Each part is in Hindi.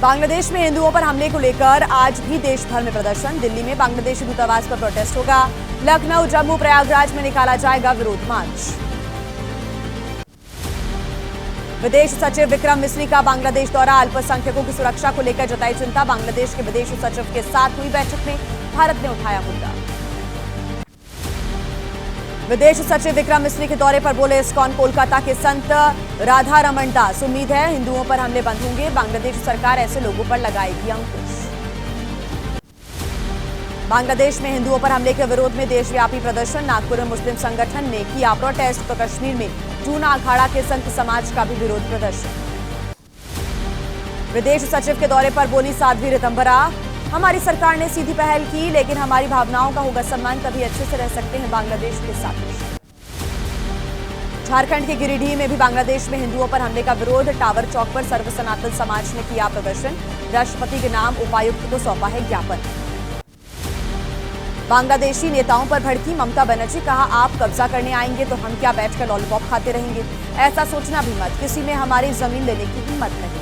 बांग्लादेश में हिंदुओं पर हमले को लेकर आज भी देश भर में प्रदर्शन। दिल्ली में बांग्लादेशी दूतावास पर प्रोटेस्ट होगा। लखनऊ, जम्मू, प्रयागराज में निकाला जाएगा विरोध मार्च। विदेश सचिव विक्रम मिस्री का बांग्लादेश दौरा। अल्पसंख्यकों की सुरक्षा को लेकर जताई चिंता। बांग्लादेश के विदेश सचिव के साथ हुई बैठक में भारत ने उठाया मुद्दा। विदेश सचिव विक्रम मिस्री के दौरे पर बोले इस्कॉन कोलकाता के संत राधा रमन दास। उम्मीद है हिंदुओं पर हमले बंद होंगे। बांग्लादेश सरकार ऐसे लोगों पर लगाएगी अंकुश। बांग्लादेश में हिंदुओं पर हमले के विरोध में देशव्यापी प्रदर्शन। नागपुर में मुस्लिम संगठन ने किया प्रोटेस्ट तो कश्मीर में जूना अखाड़ा के संत समाज का भी विरोध प्रदर्शन। विदेश सचिव के दौरे पर बोली साध्वी ऋतंबरा, हमारी सरकार ने सीधी पहल की, लेकिन हमारी भावनाओं का होगा सम्मान, तभी अच्छे से रह सकते हैं बांग्लादेश के साथ। झारखंड के गिरिडीह में भी बांग्लादेश में हिंदुओं पर हमले का विरोध। टावर चौक पर सर्व सनातन समाज ने किया प्रदर्शन। राष्ट्रपति के नाम उपायुक्त को सौंपा है ज्ञापन। बांग्लादेशी नेताओं पर भड़की ममता बनर्जी, कहा आप कब्जा करने आएंगे तो हम क्या बैठकर लॉलीपॉप खाते रहेंगे? ऐसा सोचना भी मत, किसी में हमारी जमीन लेने की हिम्मत नहीं है।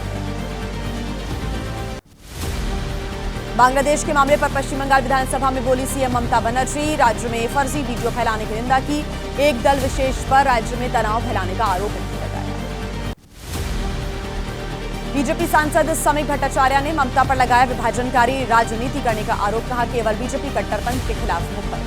बांग्लादेश के मामले पर पश्चिम बंगाल विधानसभा में बोली सीएम ममता बनर्जी। राज्य में फर्जी वीडियो फैलाने की निंदा की। एक दल विशेष पर राज्य में तनाव फैलाने का आरोप लगाया। बीजेपी सांसद समीक भट्टाचार्य ने ममता पर लगाया विभाजनकारी राजनीति करने का आरोप। कहा केवल बीजेपी कट्टरपंथ के खिलाफ मुखर।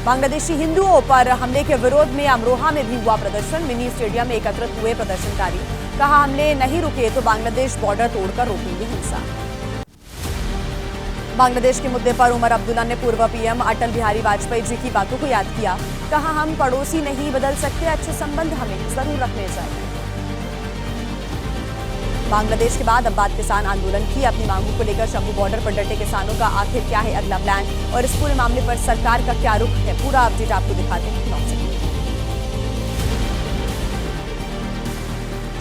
बांग्लादेशी हिंदुओं पर हमले के विरोध में अमरोहा में भी हुआ प्रदर्शन। मिनी स्टेडियम में एकत्रित हुए प्रदर्शनकारी। कहा हमले नहीं रुके तो बांग्लादेश बॉर्डर तोड़कर रोकेंगे हिंसा। बांग्लादेश के मुद्दे पर उमर अब्दुल्ला ने पूर्व पीएम अटल बिहारी वाजपेयी जी की बातों को याद किया। कहा हम पड़ोसी नहीं बदल सकते, अच्छे संबंध हमें जरूर रखने चाहिए। बांग्लादेश के बाद अब बात किसान आंदोलन की। अपनी मांगों को लेकर शंभू बॉर्डर पर डटे किसानों का आखिर क्या है अगला प्लान और इस पूरे मामले पर सरकार का क्या रुख है, पूरा अपडेट आपको दिखाते हैं।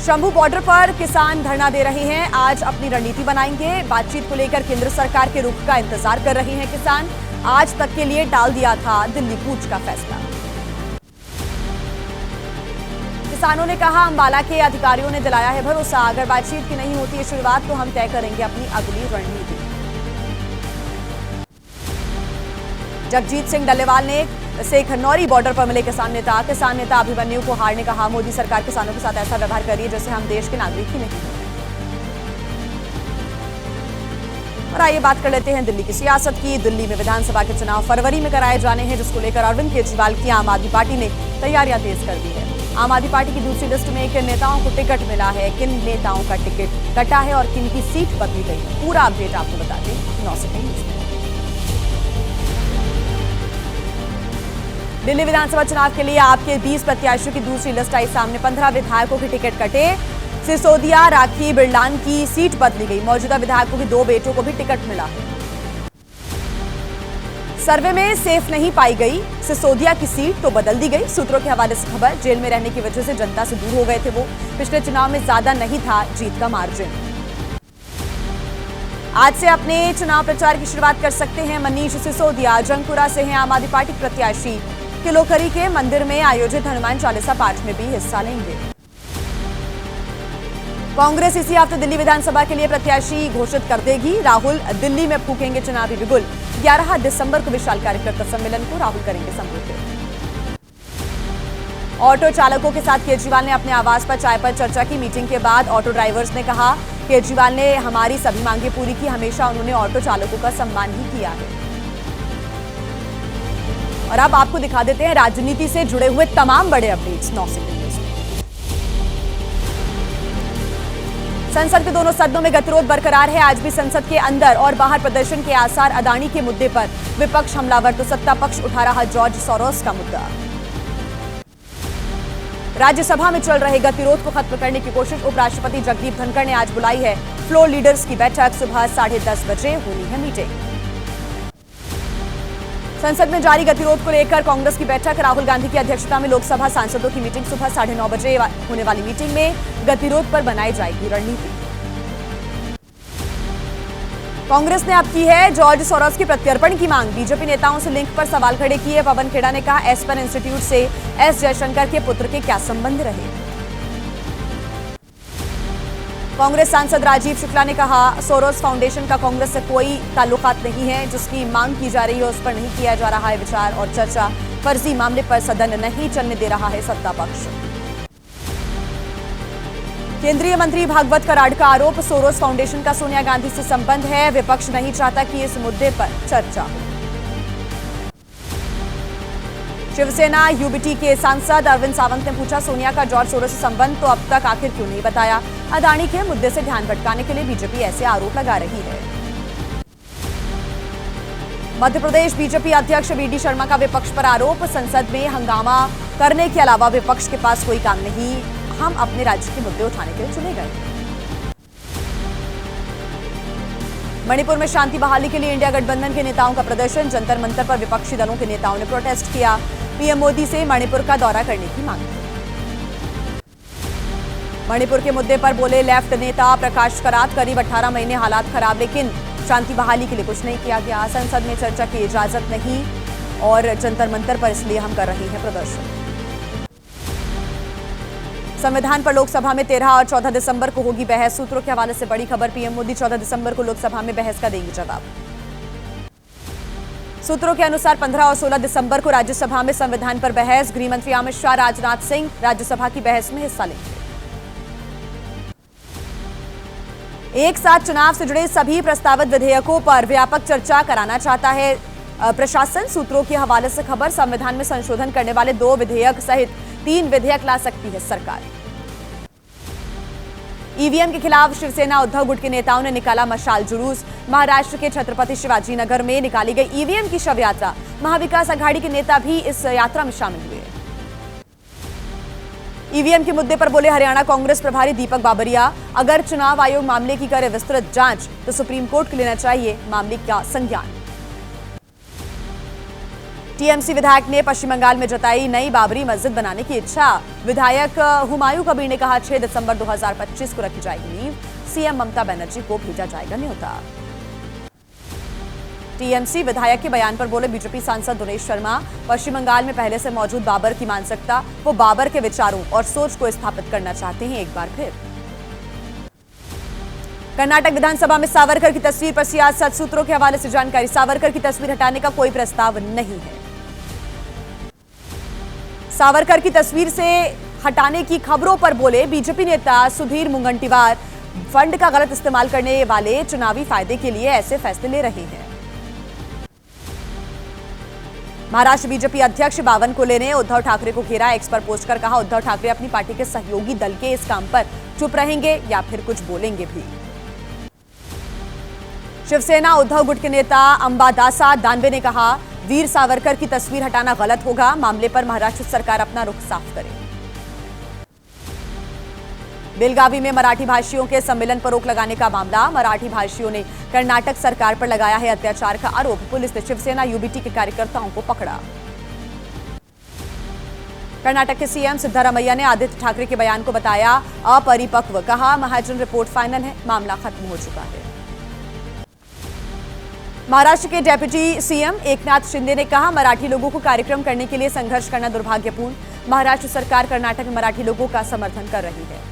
शंभू बॉर्डर पर किसान धरना दे रहे हैं। आज अपनी रणनीति बनाएंगे। बातचीत को लेकर केंद्र सरकार के रुख का इंतजार कर रहे हैं किसान। आज तक के लिए टाल दिया था दिल्ली कूच का फैसला। किसानों ने कहा अंबाला के अधिकारियों ने दिलाया है भरोसा, अगर बातचीत की नहीं होती है शुरुआत तो हम तय करेंगे अपनी अगली रणनीति। जगजीत सिंह डल्लेवाल ने से खन्नौरी बॉर्डर पर मिले किसान नेता अभिमन्यु को हार ने कहा मोदी सरकार किसानों के साथ ऐसा व्यवहार कर रही है जैसे हम देश के नागरिक ही नहीं हैं। और आइए बात कर लेते हैं दिल्ली की सियासत की। दिल्ली में विधानसभा के चुनाव फरवरी में कराए जाने हैं, जिसको लेकर अरविंद केजरीवाल की आम आदमी पार्टी ने तैयारियां तेज कर दी है। आम आदमी पार्टी की दूसरी लिस्ट में किन नेताओं को टिकट मिला है, किन नेताओं का टिकट कटा है और किन की सीट बदली गई है, पूरा अपडेट आपको बताते हैं 9 सेकंड। दिल्ली विधानसभा चुनाव के लिए आपके 20 प्रत्याशियों की दूसरी लिस्ट आई सामने। 15 विधायकों के टिकट कटे। सिसोदिया, राखी, बिरलान की सीट बदली गई। मौजूदा विधायकों के 2 बेटों को भी टिकट मिला। सर्वे में सेफ नहीं पाई गई सिसोदिया की सीट तो बदल दी गई। सूत्रों के हवाले से खबर, जेल में रहने की वजह से जनता से दूर हो गए थे वो। पिछले चुनाव में ज्यादा नहीं था जीत का मार्जिन। आज से अपने चुनाव प्रचार की शुरुआत कर सकते हैं मनीष सिसोदिया। जंगपुरा से हैं आम आदमी पार्टी प्रत्याशी। किलोकरी के मंदिर में आयोजित हनुमान चालीसा पाठ में भी हिस्सा लेंगे। कांग्रेस इसी हफ्ते दिल्ली विधानसभा के लिए प्रत्याशी घोषित कर देगी। राहुल दिल्ली में फूकेंगे चुनावी बिगुल। 11 दिसंबर को विशाल कार्यकर्ता सम्मेलन को राहुल करेंगे संबोधित। ऑटो चालकों के साथ केजरीवाल ने अपने आवास पर चाय पर चर्चा की। मीटिंग के बाद ऑटो ड्राइवर्स ने कहा केजरीवाल ने हमारी सभी मांगे पूरी की, हमेशा उन्होंने ऑटो चालकों का सम्मान ही किया है। और अब आपको दिखा देते हैं राजनीति से जुड़े हुए तमाम बड़े अपडेट्स 9 सेकंड में। संसद के दोनों सदनों में गतिरोध बरकरार है। आज भी संसद के अंदर और बाहर प्रदर्शन के आसार। अदानी के मुद्दे पर विपक्ष हमलावर तो सत्ता पक्ष उठा रहा जॉर्ज सोरोस का मुद्दा। राज्यसभा में चल रहे गतिरोध को खत्म करने की कोशिश। उपराष्ट्रपति जगदीप धनखड़ ने आज बुलाई है फ्लोर लीडर्स की बैठक। सुबह 10:30 बजे होनी है मीटिंग। संसद में जारी गतिरोध को लेकर कांग्रेस की बैठक। राहुल गांधी की अध्यक्षता में लोकसभा सांसदों की मीटिंग। सुबह 9:30 बजे होने वाली मीटिंग में गतिरोध पर बनाई जाएगी रणनीति। कांग्रेस ने अब की है जॉर्ज सोरोस के प्रत्यर्पण की मांग। बीजेपी नेताओं से लिंक पर सवाल खड़े किए। पवन खेड़ा ने कहा एस्पेन इंस्टीट्यूट से एस जयशंकर के पुत्र के क्या संबंध रहे। कांग्रेस सांसद राजीव शुक्ला ने कहा, सोरोस फाउंडेशन का कांग्रेस से कोई ताल्लुकात नहीं है। जिसकी मांग की जा रही है उस पर नहीं किया जा रहा है विचार और चर्चा। फर्जी मामले पर सदन नहीं चलने दे रहा है सत्ता पक्ष। केंद्रीय मंत्री भागवत कराड़ का आरोप, सोरोस फाउंडेशन का सोनिया गांधी से संबंध है। विपक्ष नहीं चाहता कि इस मुद्दे पर चर्चा हो। शिवसेना यूबीटी के सांसद अरविंद सावंत ने पूछा, सोनिया का जॉर्ज सोरोस से संबंध तो अब तक आखिर क्यों नहीं बताया? अदानी के मुद्दे से ध्यान भटकाने के लिए बीजेपी ऐसे आरोप लगा रही है। मध्य प्रदेश बीजेपी अध्यक्ष वीडी शर्मा का विपक्ष पर आरोप, संसद में हंगामा करने के अलावा विपक्ष के पास कोई काम नहीं। हम अपने राज्य के मुद्दे उठाने के लिए चुने गए। मणिपुर में शांति बहाली के लिए इंडिया गठबंधन के नेताओं का प्रदर्शन, जंतर मंतर पर विपक्षी दलों के नेताओं ने प्रोटेस्ट किया। पीएम मोदी से मणिपुर का दौरा करने की मांग की। मणिपुर के मुद्दे पर बोले लेफ्ट नेता प्रकाश करात, करीब 18 महीने हालात खराब लेकिन शांति बहाली के लिए कुछ नहीं किया गया। संसद में चर्चा की इजाजत नहीं और जंतर मंतर पर इसलिए हम कर रहे हैं प्रदर्शन। संविधान पर लोकसभा में 13 और 14 दिसंबर को होगी बहस। सूत्रों के हवाले से बड़ी खबर, पीएम मोदी 14 दिसंबर को लोकसभा में बहस का देंगे जवाब। सूत्रों के अनुसार 15 और 16 दिसंबर को राज्यसभा में संविधान पर बहस। गृह मंत्री अमित शाह, राजनाथ सिंह राज्यसभा की बहस में हिस्सा लेंगे। एक साथ चुनाव से जुड़े सभी प्रस्तावित विधेयकों पर व्यापक चर्चा कराना चाहता है प्रशासन। सूत्रों के हवाले से खबर, संविधान में संशोधन करने वाले 2 विधेयक सहित 3 विधेयक ला सकती है सरकार। ईवीएम के खिलाफ शिवसेना उद्धव गुट के नेताओं ने निकाला मशाल जुलूस। महाराष्ट्र के छत्रपति शिवाजी नगर में निकाली गई ईवीएम की शव यात्रा। महाविकास अघाड़ी के नेता भी इस यात्रा में शामिल हुए। ईवीएम के मुद्दे पर बोले हरियाणा कांग्रेस प्रभारी दीपक बाबरिया, अगर चुनाव आयोग मामले की करे विस्तृत जांच तो सुप्रीम कोर्ट को लेना चाहिए मामले का संज्ञान। टीएमसी विधायक ने पश्चिम बंगाल में जताई नई बाबरी मस्जिद बनाने की इच्छा। विधायक हुमायूं कबीर ने कहा, 6 दिसंबर 2025 को रखी जाएगी नींव। सीएम ममता बनर्जी को भेजा जाएगा न्योता। टीएमसी विधायक के बयान पर बोले बीजेपी सांसद दिनेश शर्मा, पश्चिम बंगाल में पहले से मौजूद बाबर की मानसिकता, वो बाबर के विचारों और सोच को स्थापित करना चाहते हैं एक बार फिर। कर्नाटक विधानसभा में सावरकर की तस्वीर पर सियासत। सूत्रों के हवाले से जानकारी, सावरकर की तस्वीर हटाने का कोई प्रस्ताव नहीं है। सावरकर की तस्वीर से हटाने की खबरों पर बोले बीजेपी नेता सुधीर मुंगंटीवार, फंड का गलत इस्तेमाल करने वाले चुनावी फायदे के लिए ऐसे फैसले ले रहे हैं। महाराष्ट्र बीजेपी अध्यक्ष बावनकुले ने उद्धव ठाकरे को घेरा। एक्स पर पोस्ट कर कहा, उद्धव ठाकरे अपनी पार्टी के सहयोगी दल के इस काम पर चुप रहेंगे या फिर कुछ बोलेंगे भी। शिवसेना उद्धव गुट के नेता अंबादासा दानवे ने कहा, वीर सावरकर की तस्वीर हटाना गलत होगा। मामले पर महाराष्ट्र सरकार अपना रुख साफ करे। बेलगावी में मराठी भाषियों के सम्मेलन पर रोक लगाने का मामला। मराठी भाषियों ने कर्नाटक सरकार पर लगाया है अत्याचार का आरोप। पुलिस ने शिवसेना यूबीटी के कार्यकर्ताओं को पकड़ा। कर्नाटक के सीएम सिद्धारमैया ने आदित्य ठाकरे के बयान को बताया अपरिपक्व। कहा, महाजन रिपोर्ट फाइनल है, मामला खत्म हो चुका है। महाराष्ट्र के डेप्यूटी सीएम एकनाथ शिंदे ने कहा, मराठी लोगों को कार्यक्रम करने के लिए संघर्ष करना दुर्भाग्यपूर्ण। महाराष्ट्र सरकार कर्नाटक में मराठी लोगों का समर्थन कर रही है।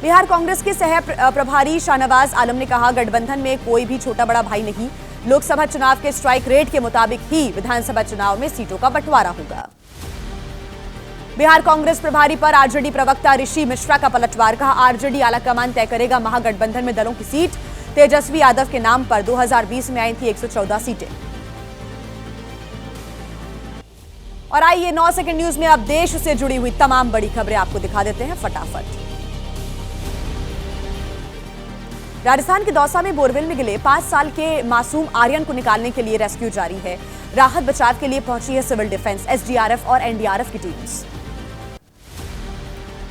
बिहार कांग्रेस के सह प्रभारी शाहनवाज आलम ने कहा, गठबंधन में कोई भी छोटा बड़ा भाई नहीं। लोकसभा चुनाव के स्ट्राइक रेट के मुताबिक ही विधानसभा चुनाव में सीटों का बंटवारा होगा। बिहार कांग्रेस प्रभारी पर आरजेडी प्रवक्ता ऋषि मिश्रा का पलटवार। कहा, आरजेडी आलाकमान तय करेगा महागठबंधन में दलों की सीट। तेजस्वी यादव के नाम पर 2020 में आई थी 114 सीटें। और आइए 9 सेकंड न्यूज में अब देश से जुड़ी हुई तमाम बड़ी खबरें आपको दिखा देते हैं फटाफट। राजस्थान के दौसा में बोरवेल में गिले 5 साल के मासूम आर्यन को निकालने के लिए रेस्क्यू जारी है। राहत बचाव के लिए पहुंची है सिविल डिफेंस, एसडीआरएफ और एनडीआरएफ की टीम्स।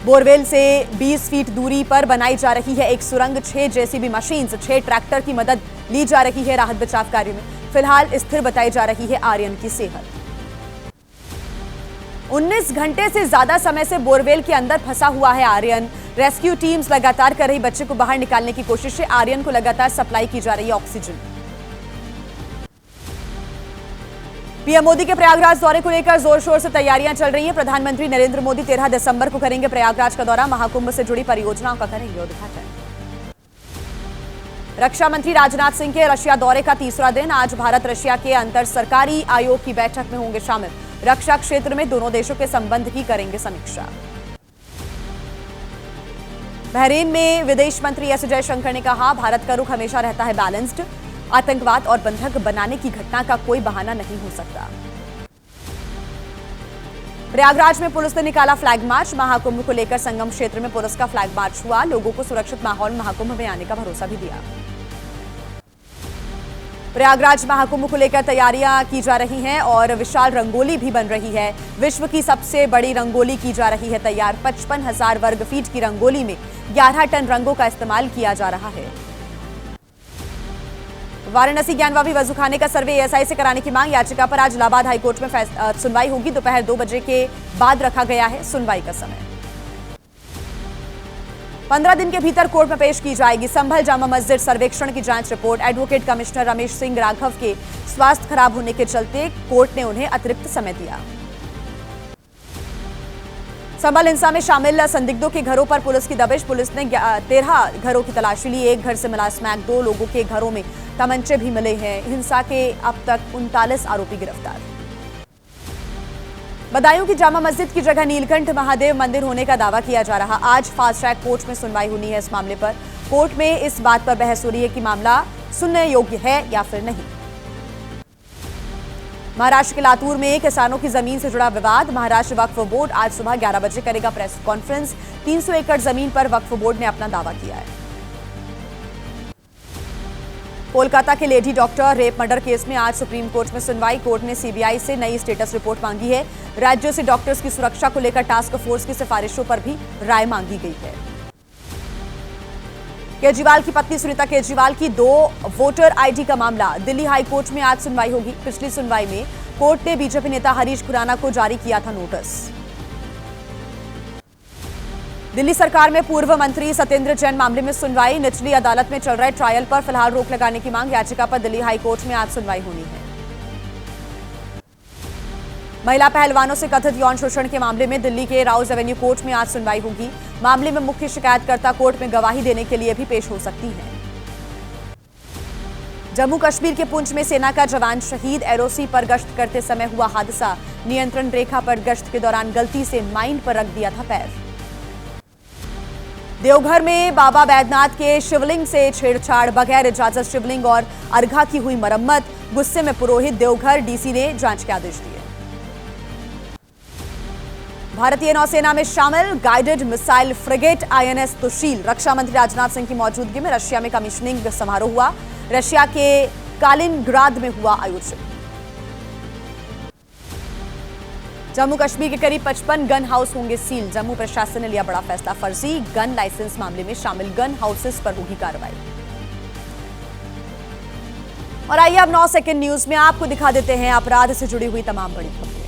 बोरवेल से 20 फीट दूरी पर बनाई जा रही है एक सुरंग। 6 जेसीबी मशीन, 6 ट्रैक्टर की मदद ली जा रही है राहत बचाव कार्य में। फिलहाल स्थिर बताई जा रही है आर्यन की सेहत। 19 घंटे से ज्यादा समय से बोरवेल के अंदर फंसा हुआ है आर्यन। रेस्क्यू टीम्स लगातार कर रही बच्चे को बाहर निकालने की कोशिश है। आर्यन को लगातार सप्लाई की जा रही है ऑक्सीजन। पीएम मोदी के प्रयागराज दौरे को लेकर जोर शोर से तैयारियां चल रही हैं। प्रधानमंत्री नरेंद्र मोदी 13 दिसंबर को करेंगे प्रयागराज का दौरा। महाकुंभ से जुड़ी परियोजनाओं का करेंगे उद्घाटन। रक्षा मंत्री राजनाथ सिंह के रशिया दौरे का तीसरा दिन आज भारत रशिया के अंतर सरकारी आयोग की बैठक में होंगे शामिल। रक्षा क्षेत्र में दोनों देशों के संबंध की करेंगे समीक्षा। बहरीन में विदेश मंत्री एस जयशंकर ने कहा, भारत का रुख हमेशा रहता है बैलेंस्ड। आतंकवाद और बंधक बनाने की घटना का कोई बहाना नहीं हो सकता। प्रयागराज में पुलिस ने निकाला फ्लैग मार्च। महाकुंभ को लेकर संगम क्षेत्र में पुलिस का फ्लैग मार्च हुआ। लोगों को सुरक्षित माहौल में महाकुंभ में आने का भरोसा भी दिया। प्रयागराज महाकुंभ को लेकर तैयारियां की जा रही हैं और विशाल रंगोली भी बन रही है। विश्व की सबसे बड़ी रंगोली की जा रही है तैयार। 55,000 वर्ग फीट की रंगोली में 11 टन रंगों का इस्तेमाल किया जा रहा है। वाराणसी ज्ञानवापी वजूखाने का सर्वे एएसआई से कराने की मांग। याचिका पर आज इलाहाबाद हाईकोर्ट में सुनवाई होगी। दोपहर 2 बजे के बाद रखा गया है सुनवाई का समय। 15 दिन के भीतर कोर्ट में पेश की जाएगी संभल जामा मस्जिद सर्वेक्षण की जांच report. Advocate commissioner Ramesh Singh Raghav के स्वास्थ्य खराब होने के चलते कोर्ट ने उन्हें अतिरिक्त समय दिया। संभल हिंसा में शामिल संदिग्धों के घरों पर पुलिस की दबिश। पुलिस ने 13 घरों की तलाशी ली। एक घर से मिला स्मैक। 2 लोगों के घरों में तमंचे भी मिले हैं। हिंसा के अब तक 39 आरोपी गिरफ्तार। बदायूं की जामा मस्जिद की जगह नीलकंठ महादेव मंदिर होने का दावा किया जा रहा। आज फास्ट ट्रैक कोर्ट में सुनवाई होनी है इस मामले पर। कोर्ट में इस बात पर बहस हो रही है कि मामला सुनने योग्य है या फिर नहीं। महाराष्ट्र के लातूर में किसानों की जमीन से जुड़ा विवाद। महाराष्ट्र वक्फ बोर्ड आज सुबह 11 बजे करेगा प्रेस कॉन्फ्रेंस। 300 एकड़ जमीन पर वक्फ बोर्ड ने अपना दावा किया है। कोलकाता के lady doctor rape murder case में आज सुप्रीम कोर्ट में सुनवाई। कोर्ट ने सीबीआई से नई स्टेटस रिपोर्ट मांगी है। राज्यों से डॉक्टर्स की सुरक्षा को लेकर टास्क फोर्स की सिफारिशों पर भी राय मांगी गई है। केजरीवाल की पत्नी सुनीता केजरीवाल की 2 वोटर आईडी का मामला। दिल्ली हाई कोर्ट में आज सुनवाई होगी। पिछली सुनवाई में कोर्ट ने बीजेपी नेता हरीश खुराना को जारी किया था नोटिस। दिल्ली सरकार में पूर्व मंत्री सत्येंद्र जैन मामले में सुनवाई। निचली अदालत में चल रहे ट्रायल पर फिलहाल रोक लगाने की मांग। याचिका पर दिल्ली हाई कोर्ट में आज सुनवाई होनी है। महिला पहलवानों से कथित यौन शोषण के मामले में दिल्ली के राउज एवेन्यू कोर्ट में आज सुनवाई होगी। मामले में मुख्य शिकायतकर्ता कोर्ट में गवाही देने के लिए भी पेश हो सकती है। जम्मू कश्मीर के पुंछ में सेना का जवान शहीद। एलओसी पर गश्त करते समय हुआ हादसा। नियंत्रण रेखा पर गश्त के दौरान गलती से माइन पर रख दिया था पैर। देवघर में बाबा बैद्यनाथ के शिवलिंग से छेड़छाड़। बगैर इजाजत शिवलिंग और अर्घा की हुई मरम्मत। गुस्से में पुरोहित। देवघर डीसी ने जांच के आदेश दिए। भारतीय नौसेना में शामिल गाइडेड मिसाइल फ्रिगेट आईएनएस सुशील। रक्षा मंत्री राजनाथ सिंह की मौजूदगी में रशिया में कमीशनिंग समारोह हुआ। रशिया के कालिनग्राद में हुआ आयोजन। जम्मू कश्मीर के करीब 55 गन हाउस होंगे सील। जम्मू प्रशासन ने लिया बड़ा फैसला। फर्जी गन लाइसेंस मामले में शामिल गन हाउसेस पर होगी कार्रवाई। और आइए अब 9 सेकंड न्यूज में आपको दिखा देते हैं अपराध से जुड़ी हुई तमाम बड़ी खबरें।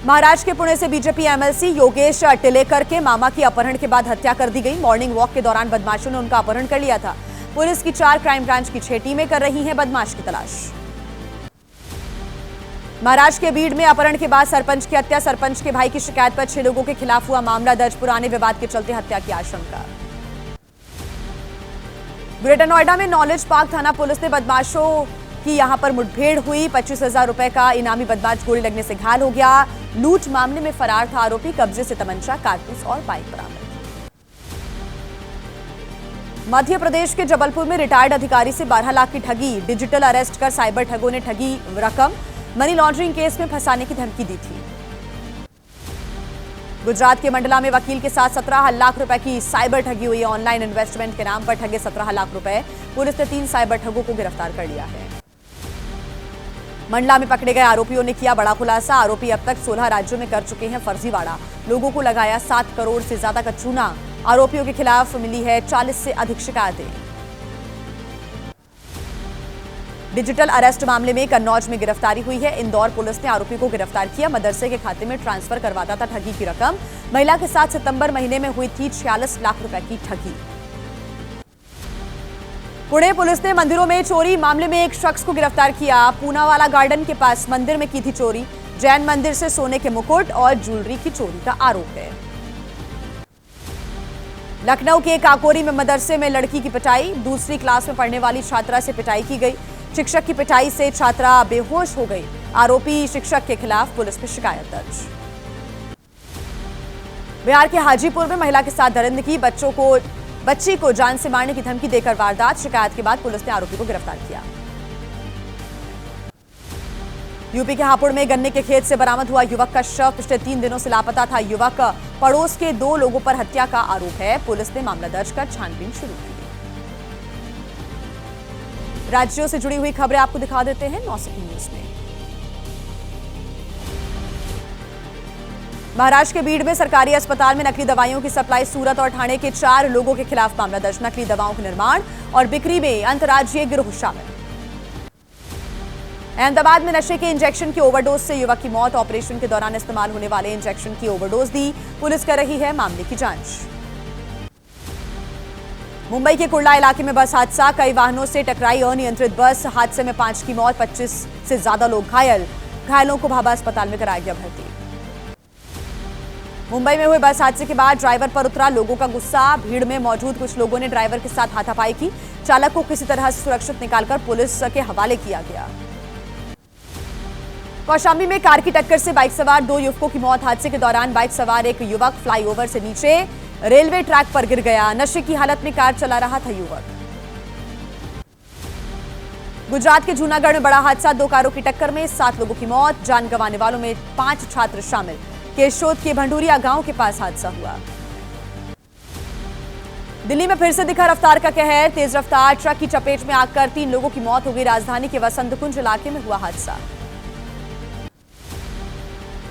महाराष्ट्र के पुणे से बीजेपी एमएलसी योगेश टिलेकर के मामा की अपहरण के बाद हत्या कर दी गई। मॉर्निंग वॉक के दौरान बदमाशों ने उनका अपहरण कर लिया था। पुलिस की 4 क्राइम ब्रांच की 6 टीमें कर रही हैं बदमाश की तलाश। महाराष्ट्र के बीड में अपहरण के बाद सरपंच की हत्या। सरपंच के भाई की शिकायत पर 6 लोगों के खिलाफ हुआ मामला दर्ज। पुराने विवाद के चलते हत्या की आशंका। ग्रेटर नोएडा में नॉलेज पार्क थाना पुलिस ने बदमाशों की यहां पर मुठभेड़ हुई। 25,000 रुपए का इनामी बदमाश गोली लगने से घायल हो गया। लूट मामले में फरार था आरोपी। कब्जे से तमंचा, कारतूस और बाइक बरामद। मध्य प्रदेश के जबलपुर में रिटायर्ड अधिकारी से 12 लाख की ठगी। डिजिटल अरेस्ट कर साइबर ठगों ने ठगी रकम। मनी लॉन्ड्रिंग केस में फंसाने की धमकी दी थी। गुजरात के मंडला में वकील के साथ 17 लाख रुपए की साइबर ठगी हुई। ऑनलाइन इन्वेस्टमेंट के नाम पर ठगे 17 लाख रुपए। पुलिस ने 3 साइबर ठगों को गिरफ्तार कर लिया है। मंडला में पकड़े गए आरोपियों ने किया बड़ा खुलासा। आरोपी अब तक 16 राज्यों में कर चुके हैं फर्जीवाड़ा। लोगों को लगाया 7 करोड़ से ज्यादा का चूना। आरोपियों के खिलाफ मिली है 40 से अधिक शिकायतें। डिजिटल अरेस्ट मामले में कन्नौज में गिरफ्तारी हुई है। इंदौर पुलिस ने आरोपी को गिरफ्तार किया। मदरसे के खाते में ट्रांसफर करवाता था ठगी की रकम। महिला के साथ सितंबर महीने में हुई थी 46 लाख रुपए की ठगी। पुणे पुलिस ने मंदिरों में चोरी मामले में एक शख्स को गिरफ्तार किया। पूनावाला गार्डन के पास मंदिर में की थी चोरी। जैन मंदिर से सोने के मुकुट और ज्वेलरी की चोरी का आरोप है। लखनऊ के काकोरी में मदरसे में लड़की की पिटाई। दूसरी क्लास में पढ़ने वाली छात्रा से पिटाई की गई। शिक्षक की पिटाई से छात्रा बेहोश हो गई। आरोपी शिक्षक के खिलाफ पुलिस में शिकायत दर्ज। बिहार के हाजीपुर में महिला के साथ दरिंदगी। बच्ची को जान से मारने की धमकी देकर वारदात। शिकायत के बाद पुलिस ने आरोपी को गिरफ्तार किया। यूपी के हापुड़ में गन्ने के खेत से बरामद हुआ युवक का शव। पिछले 3 दिनों से लापता था युवक। पड़ोस के 2 लोगों पर हत्या का आरोप है। पुलिस ने मामला दर्ज कर छानबीन शुरू की। राज्यों से जुड़ी हुई खबरें आपको दिखा देते हैं 9 सेकंड न्यूज में। महाराष्ट्र के बीड़ में सरकारी अस्पताल में नकली दवाइयों की सप्लाई। सूरत और ठाणे के 4 लोगों के खिलाफ मामला दर्ज। नकली दवाओं के निर्माण और बिक्री में अंतर्राज्यीय गिरोह शामिल। अहमदाबाद में नशे के इंजेक्शन की ओवरडोज से युवक की मौत। ऑपरेशन के दौरान इस्तेमाल होने वाले इंजेक्शन की ओवरडोज दी। पुलिस कर रही है मामले की जांच। मुंबई के कुर्ला इलाके में बस हादसा। कई वाहनों से टकराई अनियंत्रित बस। हादसे में 5 की मौत, 25 से ज्यादा लोग घायल। घायलों को भाभा अस्पताल में कराया गया भर्ती। मुंबई में हुए बस हादसे के बाद ड्राइवर पर उतरा लोगों का गुस्सा। भीड़ में मौजूद कुछ लोगों ने ड्राइवर के साथ हाथापाई की। चालक को किसी तरह से सुरक्षित निकालकर पुलिस के हवाले किया गया। कौशाम्बी में कार की टक्कर से बाइक सवार 2 युवकों की मौत। हादसे के दौरान बाइक सवार एक युवक फ्लाईओवर से नीचे रेलवे ट्रैक पर गिर गया। नशे की हालत में कार चला रहा था युवक। गुजरात के जूनागढ़ में बड़ा हादसा। 2 कारों की टक्कर में 7 लोगों की मौत। जान गंवाने वालों में 5 छात्र शामिल। केशोद के भंडूरिया गांव के पास हादसा हुआ। दिल्ली में फिर से दिखा रफ्तार का कहर। तेज रफ्तार ट्रक की चपेट में आकर 3 लोगों की मौत हो गई। राजधानी के वसंत कुंज इलाके में हुआ हादसा।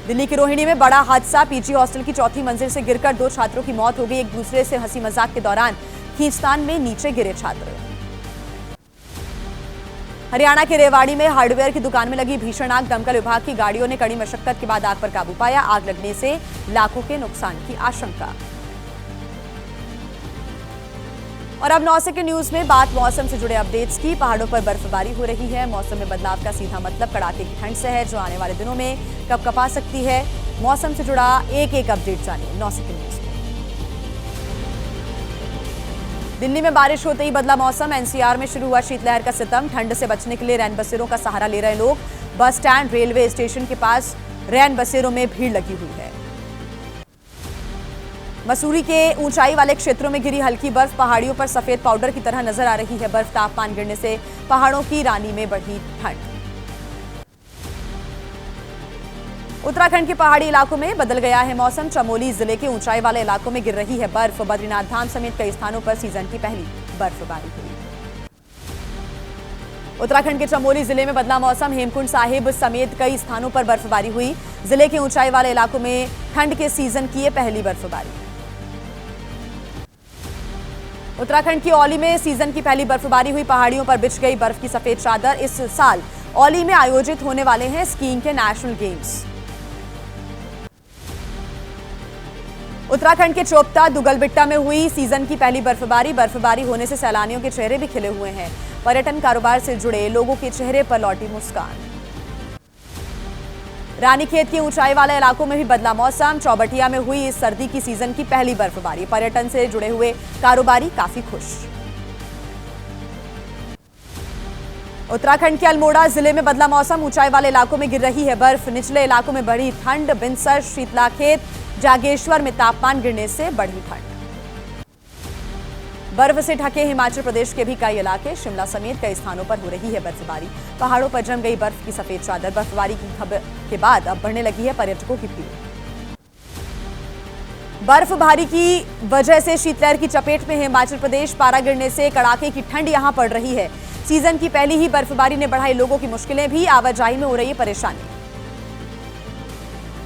दिल्ली की रोहिणी में बड़ा हादसा। पीजी हॉस्टल की 4थी मंजिल से गिरकर 2 छात्रों की मौत हो गई। एक दूसरे से हंसी मजाक के दौरान खींचतान में नीचे गिरे छात्र। हरियाणा के रेवाड़ी में हार्डवेयर की दुकान में लगी भीषण आग। दमकल विभाग की गाड़ियों ने कड़ी मशक्कत के बाद आग पर काबू पाया। आग लगने से लाखों के नुकसान की आशंका। और अब 9 सेकंड न्यूज में बात मौसम से जुड़े अपडेट्स की। पहाड़ों पर बर्फबारी हो रही है। मौसम में बदलाव का सीधा मतलब कड़ाके की ठंड से है, जो आने वाले दिनों में कपकपा सकती है। मौसम से जुड़ा एक अपडेट जानिए 9 सेकंड न्यूज में। दिल्ली में बारिश होते ही बदला मौसम। एनसीआर में शुरू हुआ शीतलहर का सितम। ठंड से बचने के लिए रैन बसेरों का सहारा ले रहे लोग। बस स्टैंड, रेलवे स्टेशन के पास रैन बसेरों में भीड़ लगी हुई है। मसूरी के ऊंचाई वाले क्षेत्रों में गिरी हल्की बर्फ। पहाड़ियों पर सफेद पाउडर की तरह नजर आ रही है बर्फ। तापमान गिरने से पहाड़ों की रानी में बढ़ी ठंड। उत्तराखंड के पहाड़ी इलाकों में बदल गया है मौसम। चमोली जिले के ऊंचाई वाले इलाकों में गिर रही है बर्फ। बद्रीनाथ धाम समेत कई स्थानों पर सीजन की पहली बर्फबारी हुई। उत्तराखंड के चमोली जिले में बदला मौसम। हेमकुंड साहिब समेत कई स्थानों पर बर्फबारी हुई। जिले के ऊंचाई वाले इलाकों में ठंड के सीजन की पहली बर्फबारी। उत्तराखंड की औली में सीजन की पहली बर्फबारी हुई। पहाड़ियों पर बिछ गई बर्फ की सफेद चादर। इस साल औली में आयोजित होने वाले हैं स्कीइंग के नेशनल गेम्स। उत्तराखंड के चोपता दुगलबिट्टा में हुई सीजन की पहली बर्फबारी। बर्फबारी होने से सैलानियों के चेहरे भी खिले हुए हैं। पर्यटन कारोबार से जुड़े लोगों के चेहरे पर लौटी मुस्कान। रानीखेत के ऊंचाई वाले इलाकों में भी बदला मौसम। चौबटिया में हुई इस सर्दी की सीजन की पहली बर्फबारी। पर्यटन से जुड़े हुए कारोबारी काफी खुश। उत्तराखंड के अल्मोड़ा जिले में बदला मौसम। ऊंचाई वाले इलाकों में गिर रही है बर्फ। निचले इलाकों में बढ़ी ठंड। बिनसर, शीतलाखेत, जागेश्वर में तापमान गिरने से बढ़ी ठंड। बर्फ से ढके हिमाचल प्रदेश के भी कई इलाके, शिमला समेत कई स्थानों पर हो रही है बर्फबारी। पहाड़ों पर जम गई बर्फ की सफेद चादर। बर्फबारी की खबर के बाद अब बढ़ने लगी है पर्यटकों की भीड़। बर्फबारी की वजह से शीतलहर की चपेट में है हिमाचल प्रदेश। पारा गिरने से कड़ाके की ठंड यहां पड़ रही है। सीजन की पहली ही बर्फबारी ने बढ़ाई लोगों की मुश्किलें भी। आवाजाही में हो रही है परेशानी।